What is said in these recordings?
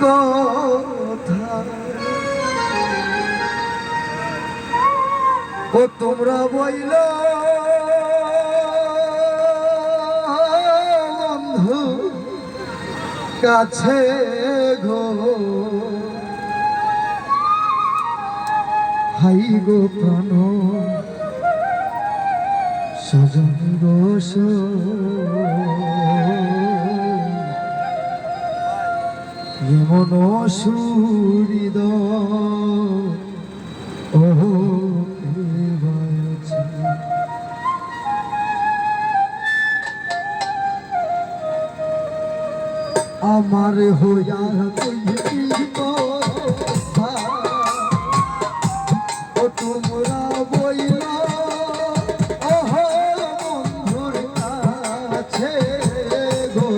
কথা ও তোমরা বইল বন্ধু কাছে গো হাই গো প্রাণ সজন গো যেমন সুরিদ ও আমার হইয়া ও তোমরা বইলা ওহো বন্ধুর কাছে গো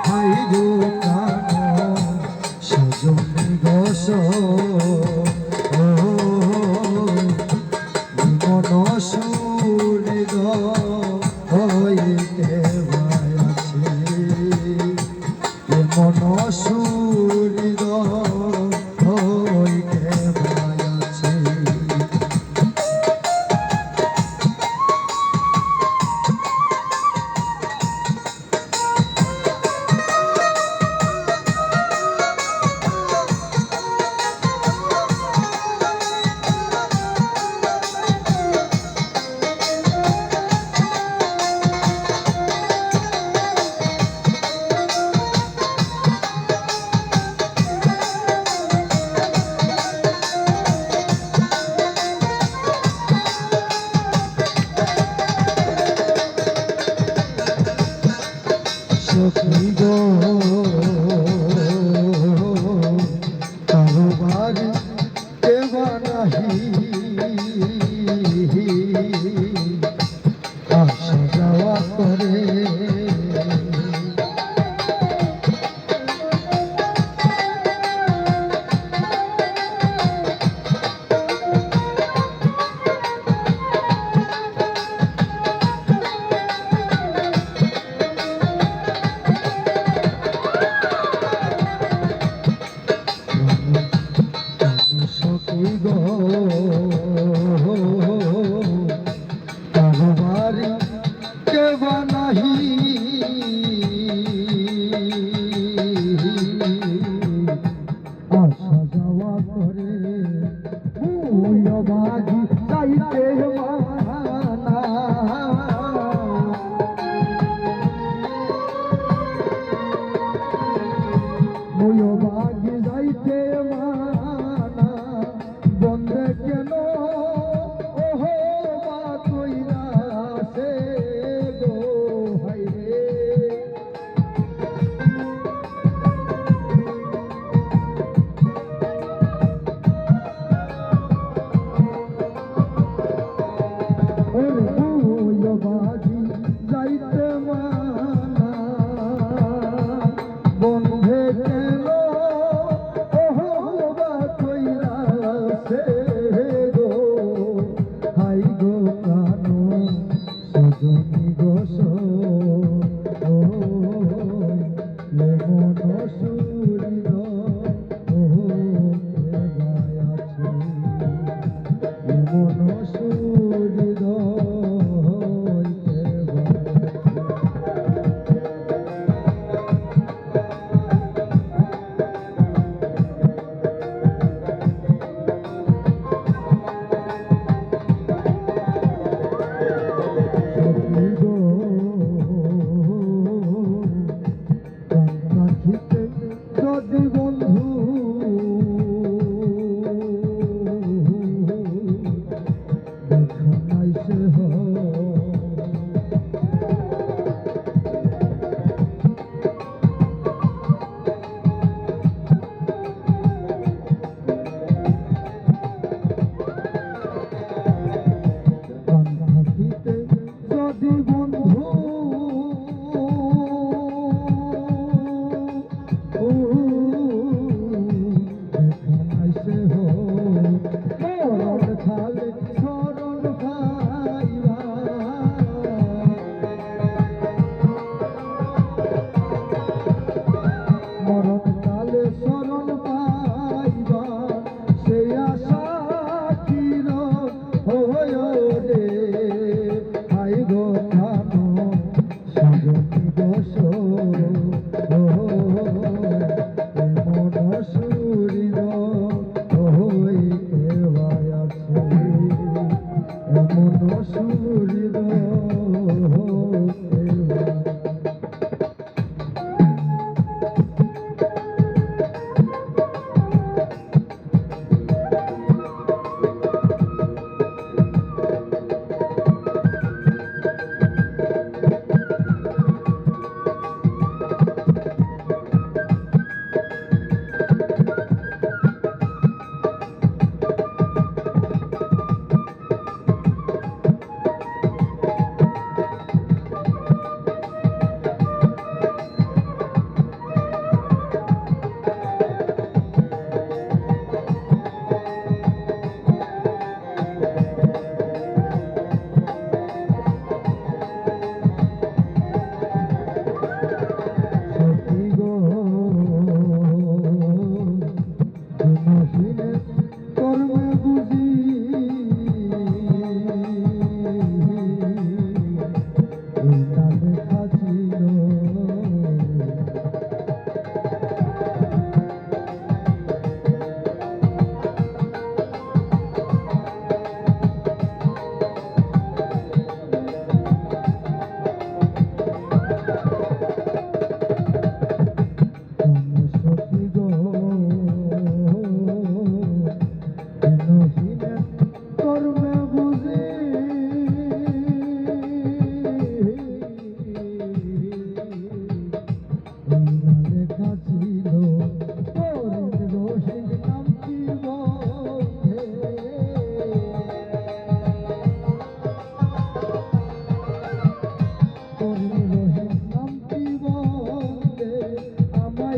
হাই গো প্রাণ সজনী গোস মন সুরিদ হইতে আছে মন সুরিদ হইতে আছে সখী গো কারো বাড়ি দেবা নাহি আসা যাওয়া করে কারো বাড়ি দেবা নাহি আসা যাওয়া করে বাঘি চাইতে মানা বাঘি যাইতে মানা বন্ধে কেন ওহো বা কইরা সে গো হাই রে বাঘি যাইতে মানা বন্ধে কেন ওহো বা কইরা সে গো হাই গো প্রাণ সজনী গোস মন সুরিদ মন সুরিদ যদি বন্ধু দেখাইছে যদি বন্ধু মরণ কাল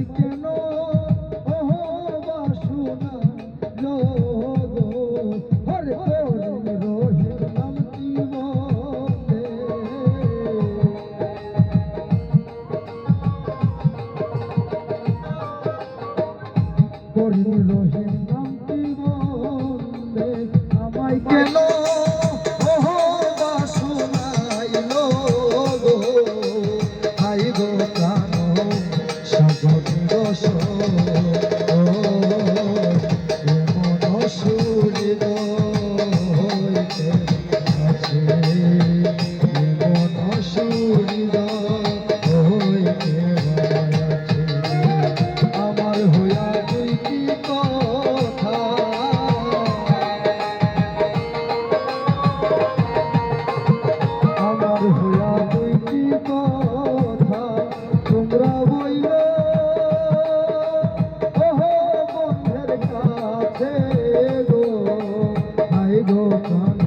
আমায় কেন ওহো বাসনা লোগো হরে করি রহিম নাম জীবনে করি রহিম নাম জীবনে আমায় কেন ওহো বাসনাই লোগো হাই গো প্রাণ সাগরী রস এমন সুরিদ হইতে আছে এমন সুরিদ হইতে আছে আমার হইয়া তুই কি কথা আমার হইয়া তুই কি কথা তোমরা বইলো ওহো বন্ধের কাছে গো হাই গো প্রাণ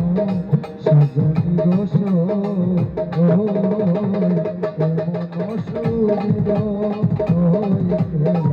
সাজনি দোষ এমন সুরিদ হইতে